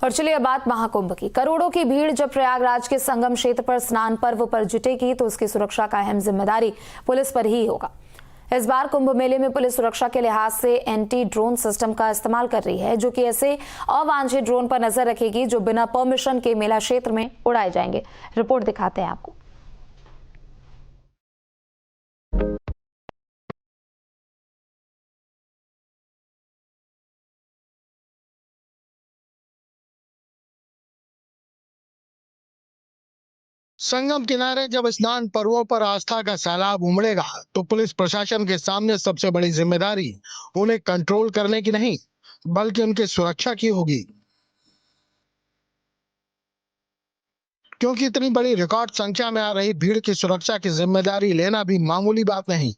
और चलिए बात महाकुंभ की। करोड़ों की भीड़ जब प्रयागराज के संगम क्षेत्र पर स्नान पर्व पर जुटेगी तो उसकी सुरक्षा का अहम जिम्मेदारी पुलिस पर ही होगा। इस बार कुंभ मेले में पुलिस सुरक्षा के लिहाज से एंटी ड्रोन सिस्टम का इस्तेमाल कर रही है, जो कि ऐसे अवांछित ड्रोन पर नजर रखेगी जो बिना परमिशन के मेला क्षेत्र में उड़ाए जाएंगे। रिपोर्ट दिखाते हैं आपको। संगम किनारे जब स्नान पर्वों पर आस्था का सैलाब उमड़ेगा तो पुलिस प्रशासन के सामने सबसे बड़ी जिम्मेदारी उन्हें कंट्रोल करने की नहीं बल्कि उनकी सुरक्षा की होगी, क्योंकि इतनी बड़ी रिकॉर्ड संख्या में आ रही भीड़ की सुरक्षा की जिम्मेदारी लेना भी मामूली बात नहीं।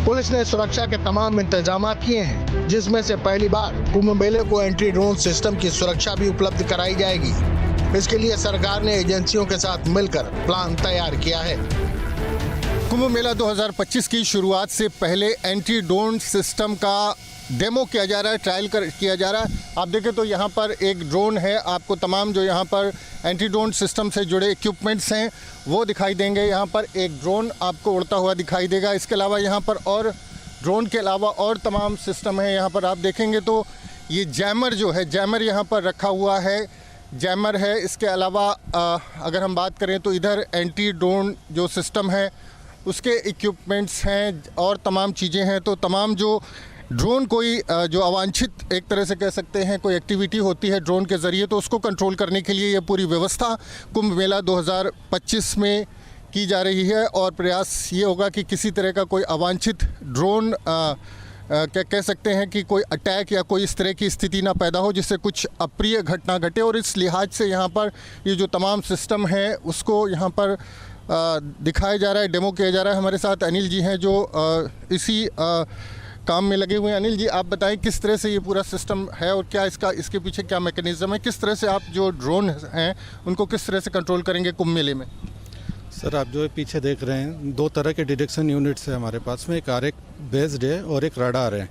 पुलिस ने सुरक्षा के तमाम इंतजाम किए हैं, जिसमें से पहली बार कुंभ मेले को एंटी ड्रोन सिस्टम की सुरक्षा भी उपलब्ध कराई जाएगी। इसके लिए सरकार ने एजेंसियों के साथ मिलकर प्लान तैयार किया है। कुंभ मेला 2025 की शुरुआत से पहले एंटी ड्रोन सिस्टम का डेमो किया जा रहा है, ट्रायल किया जा रहा है। आप देखें तो यहाँ पर एक ड्रोन है, आपको तमाम जो यहाँ पर एंटी ड्रोन सिस्टम से जुड़े इक्विपमेंट्स हैं वो दिखाई देंगे। यहाँ पर एक ड्रोन आपको उड़ता हुआ दिखाई देगा। इसके अलावा यहाँ पर और ड्रोन के अलावा और तमाम सिस्टम है। यहाँ पर आप देखेंगे तो ये जैमर जो है, जैमर यहाँ पर रखा हुआ है, जैमर है। इसके अलावा अगर हम बात करें तो इधर एंटी ड्रोन जो सिस्टम है उसके इक्विपमेंट्स हैं और तमाम चीज़ें हैं। तो तमाम जो ड्रोन कोई जो अवांछित एक तरह से कह सकते हैं कोई एक्टिविटी होती है ड्रोन के ज़रिए, तो उसको कंट्रोल करने के लिए ये पूरी व्यवस्था कुंभ मेला 2025 में की जा रही है। और प्रयास ये होगा कि किसी तरह का कोई अवांछित ड्रोन क्या कह सकते हैं कि कोई अटैक या कोई इस तरह की स्थिति ना पैदा हो जिससे कुछ अप्रिय घटना घटे। और इस लिहाज से यहाँ पर ये जो तमाम सिस्टम है उसको यहाँ पर दिखाया जा रहा है, डेमो किया जा रहा है। हमारे साथ अनिल जी हैं जो इसी काम में लगे हुए हैं। अनिल जी, आप बताएं किस तरह से ये पूरा सिस्टम है और क्या इसके पीछे क्या मैकेनिज्म है, किस तरह से आप जो ड्रोन हैं उनको किस तरह से कंट्रोल करेंगे कुंभ मेले में? सर, आप जो पीछे देख रहे हैं, दो तरह के डिटेक्शन यूनिट्स है हमारे पास में। एक आरएफ बेस्ड है और एक रडार है।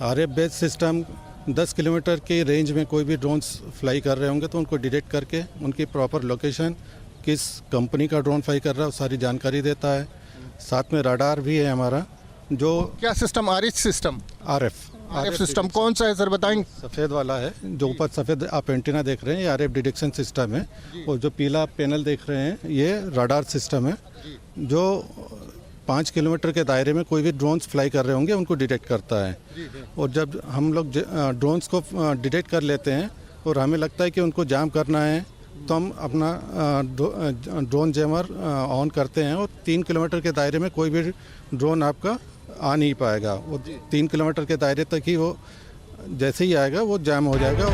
आरएफ बेस्ड सिस्टम 10 किलोमीटर की रेंज में कोई भी ड्रोन्स फ्लाई कर रहे होंगे तो उनको डिटेक्ट करके उनकी प्रॉपर लोकेशन, किस कंपनी का ड्रोन फ्लाई कर रहा है, सारी जानकारी देता है। साथ में रडार भी है हमारा। जो क्या system? RF system? RF system कौन सा है सर, बताएंगे? सफ़ेद वाला है, जो ऊपर सफ़ेद आप एंटीना देख रहे हैं, ये आरएफ डिटेक्शन सिस्टम है। और जो पीला पैनल देख रहे हैं ये रडार सिस्टम है, जो 5 किलोमीटर के दायरे में कोई भी ड्रोन्स फ्लाई कर रहे होंगे उनको डिटेक्ट करता है। और जब हम लोग ड्रोन्स को डिटेक्ट कर लेते हैं और हमें लगता है कि उनको जाम करना है तो हम अपना ड्रोन जैमर ऑन करते हैं और 3 किलोमीटर के दायरे में कोई भी ड्रोन आपका आ नहीं पाएगा। वो 3 किलोमीटर के दायरे तक ही वो जैसे ही आएगा वो जैम हो जाएगा।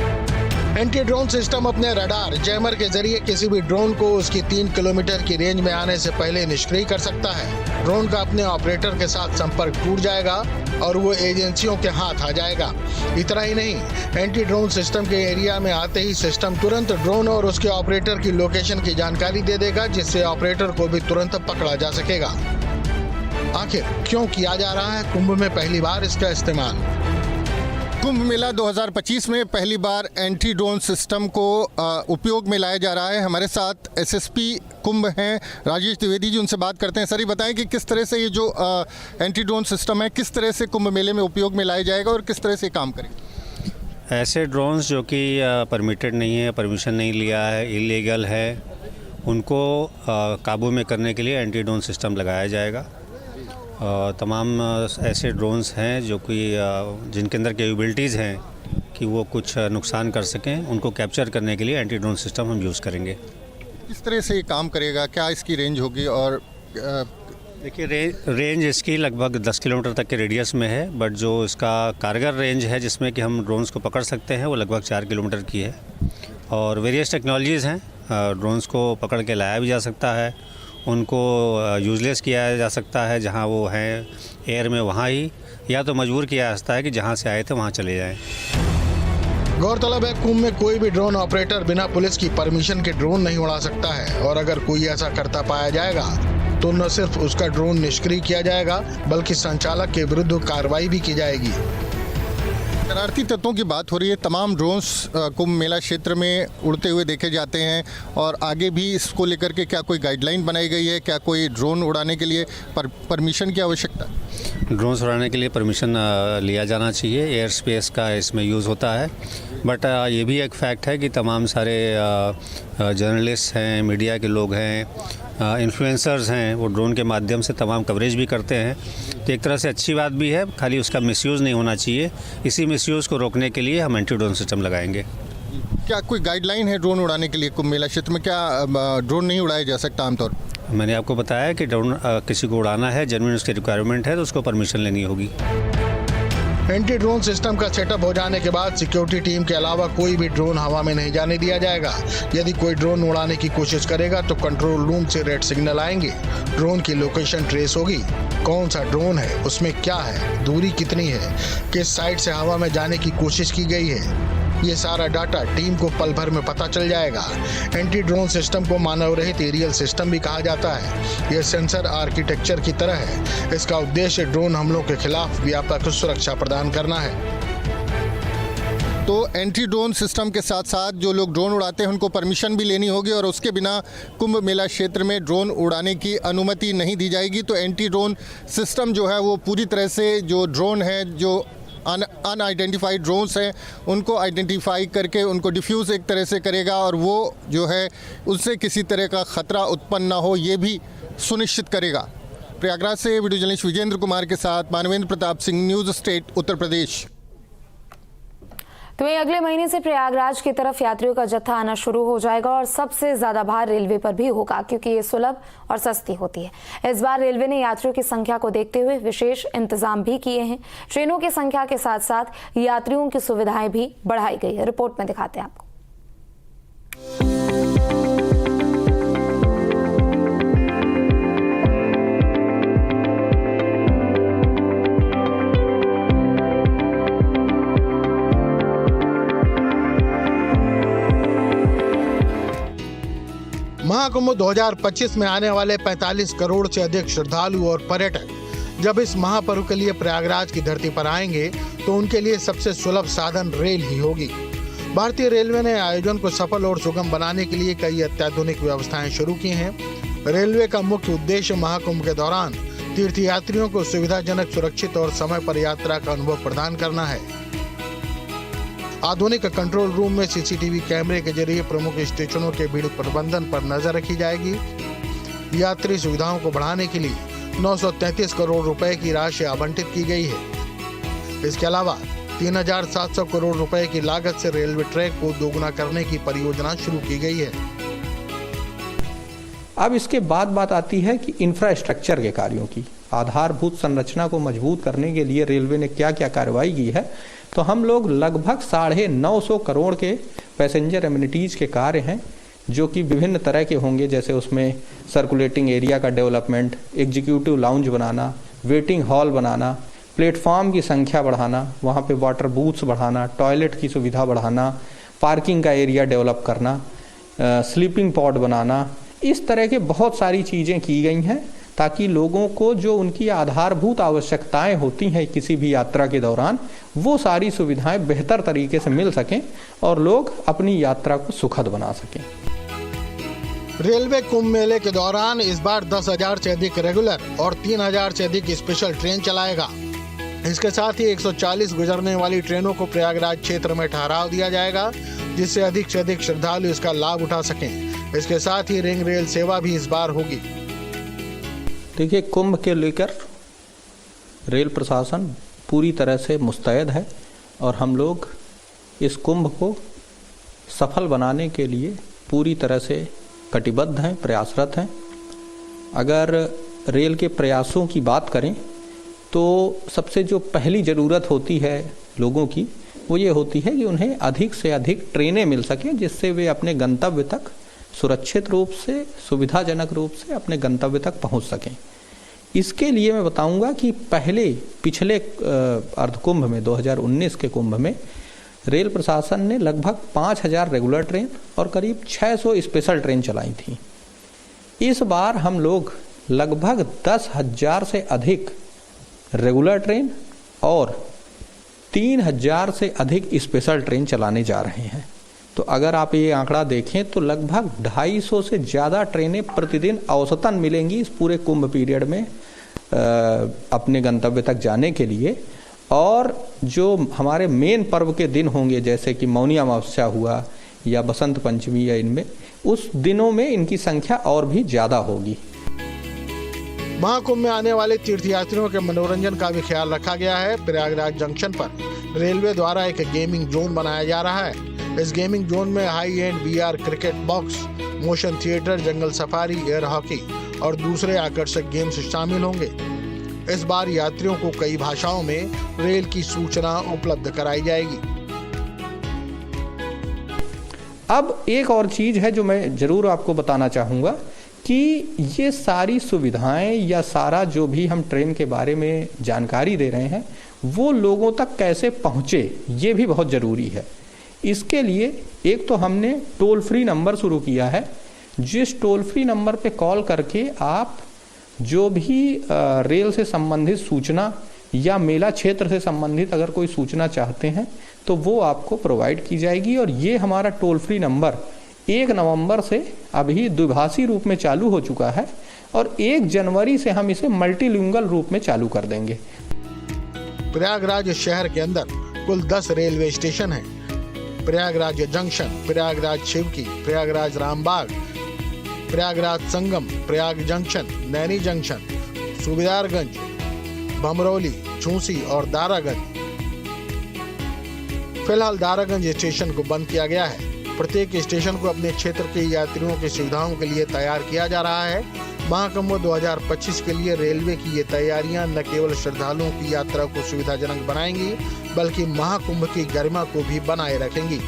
एंटी ड्रोन सिस्टम अपने रडार जैमर के जरिए किसी भी ड्रोन को उसकी 3 किलोमीटर की रेंज में आने से पहले निष्क्रिय कर सकता है। ड्रोन का अपने ऑपरेटर के साथ संपर्क टूट जाएगा और वो एजेंसियों के हाथ आ जाएगा। इतना ही नहीं, एंटी ड्रोन सिस्टम के एरिया में आते ही सिस्टम तुरंत ड्रोन और उसके ऑपरेटर की लोकेशन की जानकारी दे देगा, जिससे ऑपरेटर को भी तुरंत पकड़ा जा सकेगा। आखिर क्यों किया जा रहा है कुंभ में पहली बार इसका इस्तेमाल? कुंभ मेला 2025 में पहली बार एंटी ड्रोन सिस्टम को उपयोग में लाया जा रहा है। हमारे साथ एसएसपी कुंभ हैं राजेश द्विवेदी जी, उनसे बात करते हैं। सर, ये बताएं कि किस तरह से ये जो एंटी ड्रोन सिस्टम है किस तरह से कुंभ मेले में उपयोग में लाया जाएगा और किस तरह से काम करेगा? ऐसे ड्रोन्स जो कि परमिटेड नहीं है, परमिशन नहीं लिया है, इलीगल है, उनको काबू में करने के लिए एंटी ड्रोन सिस्टम लगाया जाएगा। तमाम ऐसे ड्रोन्स हैं जो कि जिनके अंदर कैपेबिलिटीज़ हैं कि वो कुछ नुकसान कर सकें, उनको कैप्चर करने के लिए एंटी ड्रोन सिस्टम हम यूज़ करेंगे। किस तरह से ये काम करेगा, क्या इसकी रेंज होगी? और देखिए, रेंज इसकी लगभग 10 किलोमीटर तक के रेडियस में है, बट जो इसका कारगर रेंज है जिसमें कि हम ड्रोन्स को पकड़ सकते हैं वो लगभग 4 किलोमीटर की है। और वेरियस टेक्नोलॉजीज़ हैं, ड्रोन्स को पकड़ के लाया भी जा सकता है, उनको यूज़लेस किया जा सकता है जहां वो हैं एयर में वहां ही, या तो मजबूर किया जा सकता है कि जहां से आए थे वहां चले जाएं। गौरतलब है, कुंभ में कोई भी ड्रोन ऑपरेटर बिना पुलिस की परमिशन के ड्रोन नहीं उड़ा सकता है। और अगर कोई ऐसा करता पाया जाएगा तो न सिर्फ उसका ड्रोन निष्क्रिय किया जाएगा बल्कि संचालक के विरुद्ध कार्रवाई भी की जाएगी। शरारती तत्वों की बात हो रही है। तमाम ड्रोन्स कुंभ मेला क्षेत्र में उड़ते हुए देखे जाते हैं और आगे भी इसको लेकर के क्या कोई गाइडलाइन बनाई गई है? क्या कोई ड्रोन उड़ाने के लिए परमिशन की आवश्यकता है? ड्रोन्स उड़ाने के लिए परमिशन लिया जाना चाहिए। एयर स्पेस का इसमें यूज़ होता है। बट ये भी एक फैक्ट है कि तमाम सारे जर्नलिस्ट हैं, मीडिया के लोग हैं, इन्फ्लुएंसर्स हैं, वो ड्रोन के माध्यम से तमाम कवरेज भी करते हैं। तो एक तरह से अच्छी बात भी है, खाली उसका मिसयूज़ नहीं होना चाहिए। इसी मिसयूज़ को रोकने के लिए हम एंटी ड्रोन सिस्टम लगाएंगे। क्या कोई गाइडलाइन है ड्रोन उड़ाने के लिए? कुंभ मेला क्षेत्र में क्या ड्रोन नहीं उड़ाया जा सकता आमतौर पर? मैंने आपको बताया कि ड्रोन किसी को उड़ाना है, जेन्युइन उसकी रिक्वायरमेंट है तो उसको परमिशन लेनी होगी। एंटी ड्रोन सिस्टम का सेटअप हो जाने के बाद सिक्योरिटी टीम के अलावा कोई भी ड्रोन हवा में नहीं जाने दिया जाएगा। यदि कोई ड्रोन उड़ाने की कोशिश करेगा तो कंट्रोल रूम से रेड सिग्नल आएंगे, ड्रोन की लोकेशन ट्रेस होगी, कौन सा ड्रोन है, उसमें क्या है, दूरी कितनी है, किस साइड से हवा में जाने की कोशिश की गई है, ये सारा डाटा टीम को पल भर में पता चल जाएगा। एंटी ड्रोन सिस्टम को मानव रहित एरियल सिस्टम भी कहा जाता है। यह सेंसर आर्किटेक्चर की तरह है। इसका उद्देश्य ड्रोन हमलों के खिलाफ व्यापक सुरक्षा प्रदान करना है। तो एंटी ड्रोन सिस्टम के साथ साथ जो लोग ड्रोन उड़ाते हैं उनको परमिशन भी लेनी होगी और उसके बिना कुंभ मेला क्षेत्र में ड्रोन उड़ाने की अनुमति नहीं दी जाएगी। तो एंटी ड्रोन सिस्टम जो है वो पूरी तरह से जो ड्रोन है, जो अनआइडेंटिफाइड ड्रोन्स हैं, उनको आइडेंटिफाई करके उनको डिफ्यूज़ एक तरह से करेगा और वो जो है उससे किसी तरह का ख़तरा उत्पन्न ना हो, ये भी सुनिश्चित करेगा। प्रयागराज से वीडियो जर्नलिस्ट विजेंद्र कुमार के साथ मानवेंद्र प्रताप सिंह, न्यूज़ स्टेट, उत्तर प्रदेश। तो वहीं अगले महीने से प्रयागराज की तरफ यात्रियों का जत्था आना शुरू हो जाएगा और सबसे ज्यादा भार रेलवे पर भी होगा क्योंकि ये सुलभ और सस्ती होती है। इस बार रेलवे ने यात्रियों की संख्या को देखते हुए विशेष इंतजाम भी किए हैं। ट्रेनों की संख्या के साथ साथ यात्रियों की सुविधाएं भी बढ़ाई गई है। रिपोर्ट में दिखाते हैं आपको। महाकुंभ 2025 में आने वाले 45 करोड़ से अधिक श्रद्धालु और पर्यटक जब इस महापर्व के लिए प्रयागराज की धरती पर आएंगे तो उनके लिए सबसे सुलभ साधन रेल ही होगी। भारतीय रेलवे ने आयोजन को सफल और सुगम बनाने के लिए कई अत्याधुनिक व्यवस्थाएं शुरू की हैं। रेलवे का मुख्य उद्देश्य महाकुंभ के दौरान तीर्थयात्रियों को सुविधाजनक, सुरक्षित और समय पर यात्रा का अनुभव प्रदान करना है। आधुनिक कंट्रोल रूम में सीसीटीवी कैमरे के जरिए प्रमुख स्टेशनों के भीड़ प्रबंधन पर नजर रखी जाएगी। यात्री सुविधाओं को बढ़ाने के लिए 933 करोड़ रुपए की राशि आवंटित की गई है। इसके अलावा 3,700 करोड़ रुपए की लागत से रेलवे ट्रैक को दोगुना करने की परियोजना शुरू की गई है। अब इसके बाद बात आती है कि इंफ्रास्ट्रक्चर के कार्यों की, आधारभूत संरचना को मजबूत करने के लिए रेलवे ने क्या क्या कार्रवाई की है। तो हम लोग लगभग 950 करोड़ के पैसेंजर एमिनिटीज के कार्य हैं जो कि विभिन्न तरह के होंगे, जैसे उसमें सर्कुलेटिंग एरिया का डेवलपमेंट, एग्जीक्यूटिव लाउंज बनाना, वेटिंग हॉल बनाना, प्लेटफॉर्म की संख्या बढ़ाना, वहाँ पे वाटर बूथ्स बढ़ाना, टॉयलेट की सुविधा बढ़ाना, पार्किंग का एरिया डेवलप करना, स्लीपिंग पॉड बनाना, इस तरह के बहुत सारी चीज़ें की गई हैं ताकि लोगों को जो उनकी आधारभूत आवश्यकताएं होती हैं किसी भी यात्रा के दौरान, वो सारी सुविधाएं बेहतर तरीके से मिल सकें और लोग अपनी यात्रा को सुखद बना सकें। रेलवे कुंभ मेले के दौरान इस बार 10,000 से अधिक रेगुलर और 3,000 से अधिक स्पेशल ट्रेन चलाएगा। इसके साथ ही 140 गुजरने वाली ट्रेनों को प्रयागराज क्षेत्र में ठहराव दिया जाएगा जिससे अधिक से अधिक श्रद्धालु इसका लाभ उठा सकें। इसके साथ ही रिंग रेल सेवा भी इस बार होगी। देखिए, कुंभ के लेकर रेल प्रशासन पूरी तरह से मुस्तैद है और हम लोग इस कुंभ को सफल बनाने के लिए पूरी तरह से कटिबद्ध हैं, प्रयासरत हैं। अगर रेल के प्रयासों की बात करें तो सबसे जो पहली ज़रूरत होती है लोगों की वो ये होती है कि उन्हें अधिक से अधिक ट्रेनें मिल सकें जिससे वे अपने गंतव्य तक सुरक्षित रूप से, सुविधाजनक रूप से अपने गंतव्य तक पहुंच सकें। इसके लिए मैं बताऊंगा कि पिछले अर्धकुंभ में 2019 के कुंभ में रेल प्रशासन ने लगभग 5,000 रेगुलर ट्रेन और करीब 600 स्पेशल ट्रेन चलाई थी। इस बार हम लोग लगभग 10,000 से अधिक रेगुलर ट्रेन और 3000 से अधिक स्पेशल ट्रेन चलाने जा रहे हैं। तो अगर आप ये आंकड़ा देखें तो लगभग 250 से ज़्यादा ट्रेनें प्रतिदिन औसतन मिलेंगी इस पूरे कुंभ पीरियड में अपने गंतव्य तक जाने के लिए। और जो हमारे मेन पर्व के दिन होंगे जैसे कि मौनी अमावस्या हुआ या बसंत पंचमी या इनमें, उस दिनों में इनकी संख्या और भी ज़्यादा होगी। महाकुंभ में आने वाले तीर्थयात्रियों के मनोरंजन का भी ख्याल रखा गया है। प्रयागराज जंक्शन पर रेलवे द्वारा एक गेमिंग जोन बनाया जा रहा है। इस गेमिंग जोन में high and VR cricket box, motion theatre, jungle safari, air hockey और दूसरे आकर्षक गेम्स शामिल होंगे। इस बार यात्रियों को कई भाषाओं में रेल की सूचना उपलब्ध कराई जाएगी। अब एक और चीज है जो मैं जरूर आपको बताना चाहूँगा कि ये सारी सुविधाएं या सारा जो भी हम ट्रेन के बारे में जानकारी दे रहे हैं वो लोगों तक कैसे पहुँचे, ये भी बहुत ज़रूरी है। इसके लिए एक तो हमने टोल फ्री नंबर शुरू किया है, जिस टोल फ्री नंबर पे कॉल करके आप जो भी रेल से संबंधित सूचना या मेला क्षेत्र से संबंधित अगर कोई सूचना चाहते हैं तो वो आपको प्रोवाइड की जाएगी। और ये हमारा टोल फ्री नंबर 1 नवंबर से अभी द्विभाषी रूप में चालू हो चुका है और 1 जनवरी से हम इसे मल्टीलिंगुअल रूप में चालू कर देंगे। प्रयागराज शहर के अंदर कुल 10 रेलवे स्टेशन हैं। Prayagraj junction, Prayagraj शिवकी, Prayagraj Rambagh, Prayagraj Sangam, Prayag junction, Naini junction, Subedarganj, भमरौली, Jhunsi और दारागंज। फिलहाल दारागंज स्टेशन को बंद किया गया है। प्रत्येक स्टेशन को अपने क्षेत्र के यात्रियों की सुविधाओं के लिए तैयार किया जा रहा है। महाकुंभ 2025 के लिए रेलवे की ये तैयारियां न केवल श्रद्धालुओं की यात्रा को सुविधाजनक बनाएंगी बल्कि महाकुंभ की गरिमा को भी बनाए रखेंगी।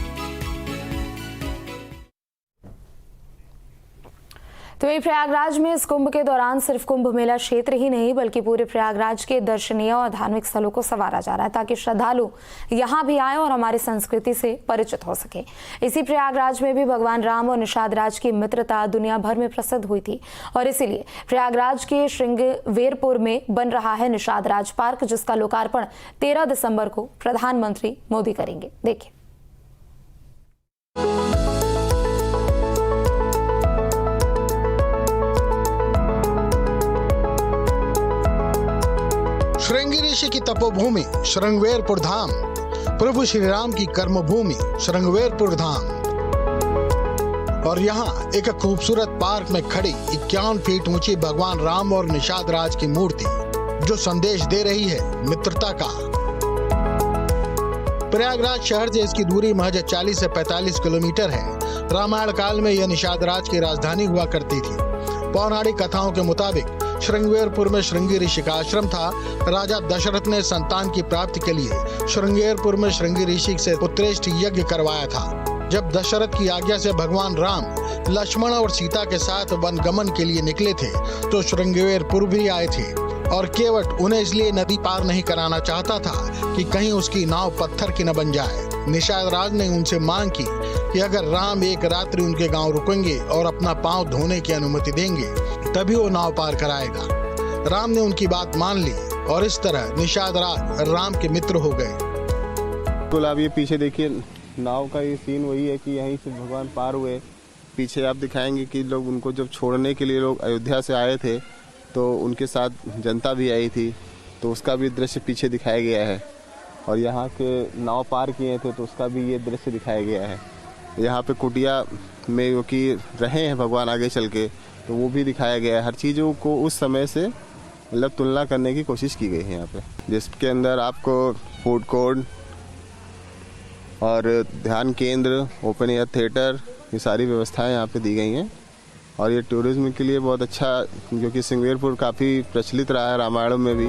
तो वही प्रयागराज में इस कुंभ के दौरान सिर्फ कुंभ मेला क्षेत्र ही नहीं बल्कि पूरे प्रयागराज के दर्शनीय और धार्मिक स्थलों को संवारा जा रहा है ताकि श्रद्धालु यहाँ भी आए और हमारी संस्कृति से परिचित हो सके। इसी प्रयागराज में भी भगवान राम और निषाद राज की मित्रता दुनिया भर में प्रसिद्ध हुई थी और इसीलिए प्रयागराज के श्रृंगवेरपुर में बन रहा है निषाद राज पार्क, जिसका लोकार्पण 13 दिसंबर को प्रधानमंत्री मोदी करेंगे। देखिए। श्रृंगी ऋषि की तपोभूमि श्रृंगवेरपुर धाम, प्रभु श्री राम की कर्मभूमि श्रृंगवेरपुर धाम और यहाँ एक खूबसूरत पार्क में खड़ी 51 फीट ऊंची भगवान राम और निषाद राज की मूर्ति जो संदेश दे रही है मित्रता का। प्रयागराज शहर से इसकी दूरी महज 40 से 45 किलोमीटर है। रामायण काल में यह निषाद राज की राजधानी हुआ करती थी। पौराणिक कथाओं के मुताबिक श्रृंगवेरपुर में श्रृंगी ऋषि का आश्रम था। राजा दशरथ ने संतान की प्राप्ति के लिए श्रृंगवेरपुर में श्रृंगी ऋषि से उत्कृष्ट यज्ञ करवाया था। जब दशरथ की आज्ञा से भगवान राम लक्ष्मण और सीता के साथ वन गमन के लिए निकले थे तो श्रृंगवेरपुर भी आए थे और केवट उन्हें इसलिए नदी पार नहीं कराना चाहता था कि कहीं उसकी नाव पत्थर की न बन जाए। निषाद राज ने उनसे मांग की कि अगर राम एक रात्रि उनके गांव रुकेंगे और अपना पांव धोने की अनुमति देंगे तभी वो नाव पार कराएगा। राम ने उनकी बात मान ली और इस तरह निषाद राज राम के मित्र हो गए। तो आप ये पीछे देखिए, नाव का ये सीन वही है कि यहीं से भगवान पार हुए। पीछे आप दिखाएंगे कि लोग उनको जब छोड़ने के लिए लोग अयोध्या से आए थे तो उनके साथ जनता भी आई थी, तो उसका भी दृश्य पीछे दिखाया गया है। और यहाँ के नाव पार किए थे तो उसका भी ये दृश्य दिखाया गया है। यहाँ पे कुटिया में जो कि रहे हैं भगवान आगे चल के, तो वो भी दिखाया गया है। हर चीज़ों को उस समय से मतलब तुलना करने की कोशिश की गई है यहाँ पे, जिसके अंदर आपको फूड कोर्ट और ध्यान केंद्र, ओपन एयर थिएटर, ये सारी व्यवस्थाएं यहाँ पे दी गई हैं। और ये टूरिज्म के लिए बहुत अच्छा, क्योंकि श्रृंगवेरपुर काफ़ी प्रचलित रहा है रामायण में भी।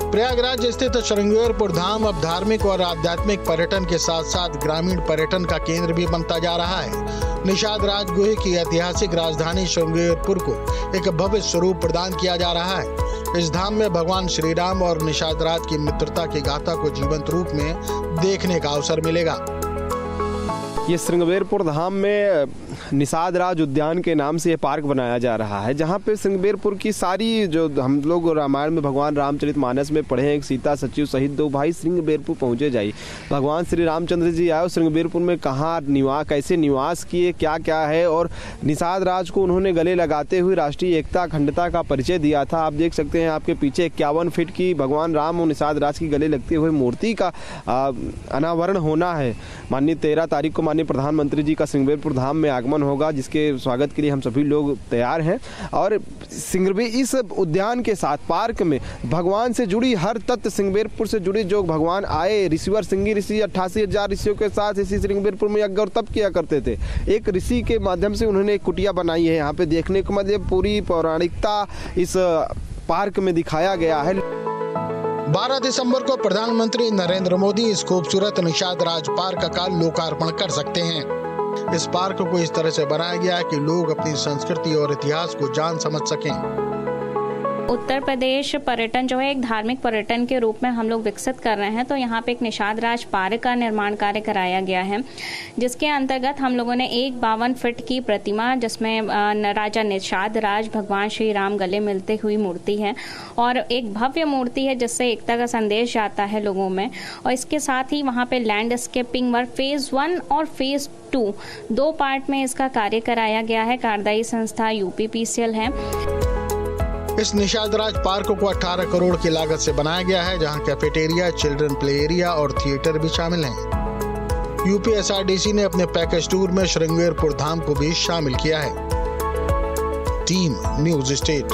प्रयागराज स्थित श्रृंगवेरपुर धाम अब धार्मिक और आध्यात्मिक पर्यटन के साथ साथ ग्रामीण पर्यटन का केंद्र भी बनता जा रहा है। निषाद राज गुहे की ऐतिहासिक राजधानी श्रृंगवेरपुर को एक भव्य स्वरूप प्रदान किया जा रहा है। इस धाम में भगवान श्री राम और निषाद राज की मित्रता की गाथा को जीवंत रूप में देखने का अवसर मिलेगा। ये श्रृंगबेरपुर धाम में निषाद राज उद्यान के नाम से ये पार्क बनाया जा रहा है, जहाँ पे श्रृंगबेरपुर की सारी जो हम लोग रामायण में भगवान रामचरितमानस में पढ़े हैं, सीता सचिव सहित दो भाई श्रृंगबेरपुर पहुँचे जाइए। भगवान श्री रामचंद्र जी आए श्रृंगबेरपुर में, कहाँ कैसे निवास किए, क्या क्या है, और निषाद राज को उन्होंने गले लगाते हुए राष्ट्रीय एकता अखंडता का परिचय दिया था। आप देख सकते हैं आपके पीछे 51 फीट की भगवान राम और निषाद राज की गले लगते हुए मूर्ति का अनावरण होना है। माननीय 13 तारीख को माननीय प्रधानमंत्री जी का श्रृंगबेरपुर धाम में आगमन होगा, जिसके स्वागत के लिए हम सभी लोग तैयार हैं। और इस उद्यान के साथ पार्क में भगवान से जुड़ी हर तत्व, श्रृंगबेरपुर से जुड़ी जो भगवान आए, ऋषिवर सिंगी ऋषि 88,000 ऋषियों के साथ इसी श्रृंगबेरपुर में यज्ञ और तप किया करते थे। एक ऋषि के माध्यम से उन्होंने एक कुटिया बनाई है यहाँ पे, देखने को मतलब पूरी पौराणिकता इस पार्क में दिखाया गया है। 12 दिसंबर को प्रधानमंत्री नरेंद्र मोदी इस खूबसूरत निषाद राज पार्क का लोकार्पण कर सकते हैं। इस पार्क को इस तरह से बनाया गया है कि लोग अपनी संस्कृति और इतिहास को जान समझ सकें। उत्तर प्रदेश पर्यटन जो है एक धार्मिक पर्यटन के रूप में हम लोग विकसित कर रहे हैं, तो यहाँ पे एक निषाद राज पार्क का निर्माण कार्य कराया गया है, जिसके अंतर्गत हम लोगों ने एक 52 फीट की प्रतिमा, जिसमें राजा निषाद राज भगवान श्री राम गले मिलते हुई मूर्ति है, और एक भव्य मूर्ति है जिससे एकता का संदेश जाता है लोगों में। और इसके साथ ही वहाँ पे लैंडस्केपिंग वर्क फेज़ 1 और फेज़ 2 2 पार्ट में इसका कार्य कराया गया है। कार्यदायी संस्था UPPCL है। इस निषाद राज पार्क को 18 करोड़ की लागत से बनाया गया है, जहां कैफेटेरिया, चिल्ड्रन प्ले एरिया और थिएटर भी शामिल हैं। UPSRDC ने अपने पैकेज टूर में श्रृंगबेरपुर धाम को भी शामिल किया है। Team news state.